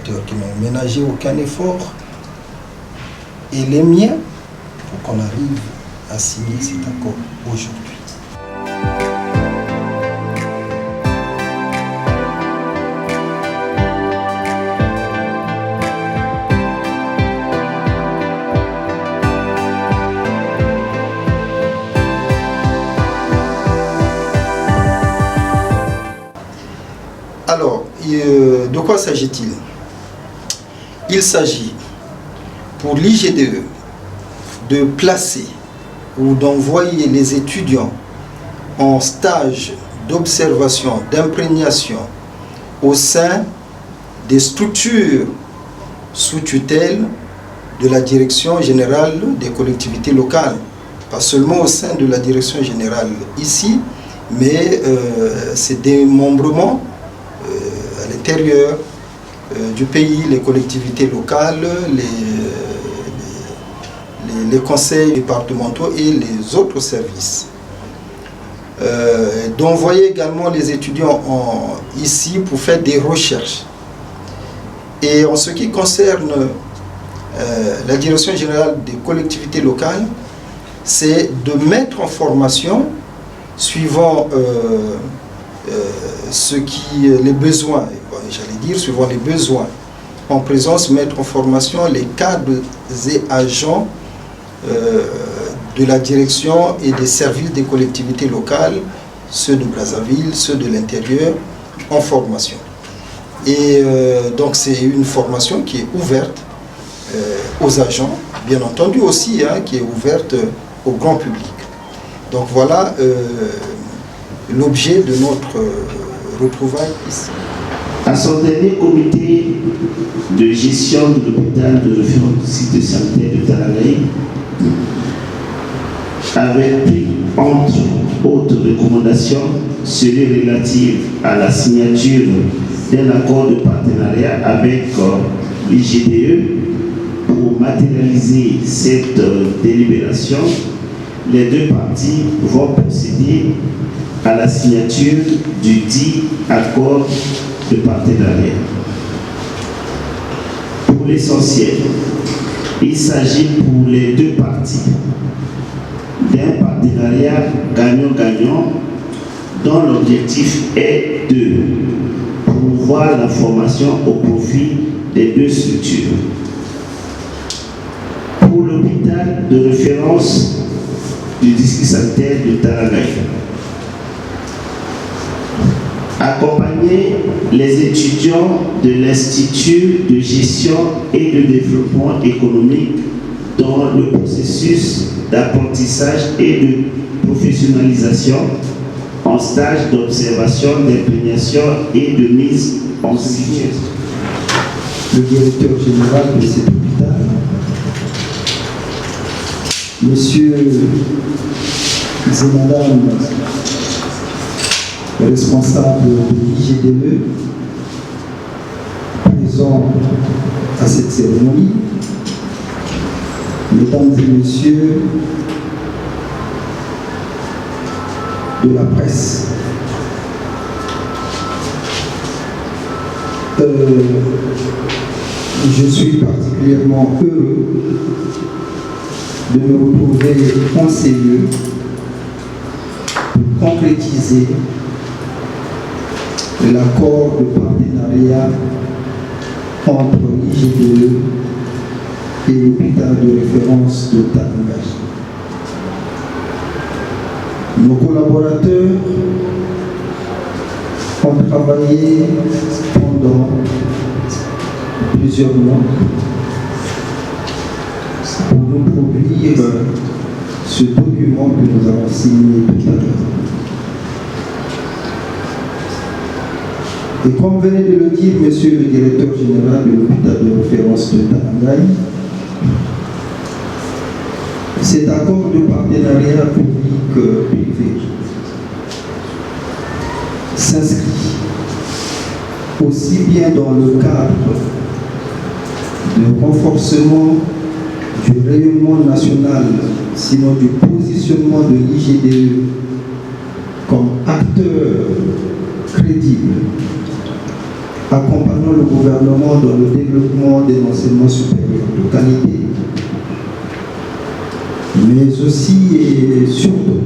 collaborateurs qui n'ont ménagé aucun effort, et les miens, pour qu'on arrive à signer cet accord aujourd'hui. Alors, de quoi s'agit-il? Il s'agit pour l'IGDE de placer ou d'envoyer les étudiants en stage d'observation, d'imprégnation au sein des structures sous tutelle de la Direction générale des collectivités locales. Pas seulement au sein de la Direction générale ici, mais c'est des démembrement à l'intérieur du pays, les collectivités locales, les conseils départementaux et les autres services. D'envoyer également les étudiants ici pour faire des recherches. Et en ce qui concerne la Direction générale des collectivités locales, c'est de mettre en formation, suivant les besoins, j'allais dire suivant les besoins en présence, mettre en formation les cadres et agents de la direction et des services des collectivités locales, ceux de Brazzaville, ceux de l'intérieur, en formation. Et donc c'est une formation qui est ouverte aux agents, bien entendu aussi, qui est ouverte au grand public. Donc voilà l'objet de notre retrouvaille ici. À son dernier comité de gestion de l'hôpital de référence du site de santé de Talangaï avait pris entre autres recommandations celui relative à la signature d'un accord de partenariat avec l'IGDE. Pour matérialiser cette délibération, les deux parties vont procéder à la signature du dit accord de partenariat. Pour l'essentiel, il s'agit pour les deux parties d'un partenariat gagnant-gagnant dont l'objectif est de promouvoir la formation au profit des deux structures. Pour l'hôpital de référence du district sanitaire de Talangaï, accompagner les étudiants de l'Institut de gestion et de développement économique dans le processus d'apprentissage et de professionnalisation en stage d'observation, d'imprégnation et de mise en situation. Le directeur général de cet hôpital, Monsieur et Madame responsable de l'IGDE, présents à cette cérémonie, Mesdames et Messieurs de la presse, je suis particulièrement heureux de me retrouver en ces lieux pour concrétiser l'accord de partenariat entre l'IGDE et l'hôpital de référence de Talangaï. Nos collaborateurs ont travaillé pendant plusieurs mois pour nous produire ce document que nous avons signé tout à l'heure. Et comme venait de le dire Monsieur le directeur général de l'hôpital de référence de Talangaï, cet accord de partenariat public-privé s'inscrit aussi bien dans le cadre du renforcement du rayonnement national, sinon du positionnement de l'IGDE comme acteur crédible accompagnons le gouvernement dans le développement des enseignements supérieurs de qualité, mais aussi et surtout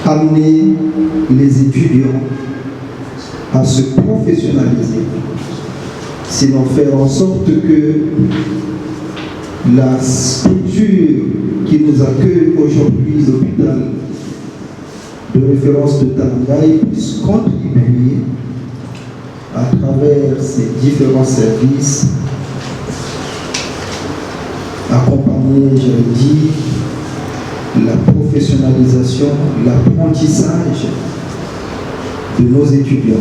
amener les étudiants à se professionnaliser, sinon faire en sorte que la structure qui nous accueille aujourd'hui, l'hôpital de référence de Talangaï, puisse contribuer à travers ces différents services, accompagner, j'allais dire, la professionnalisation, l'apprentissage de nos étudiants.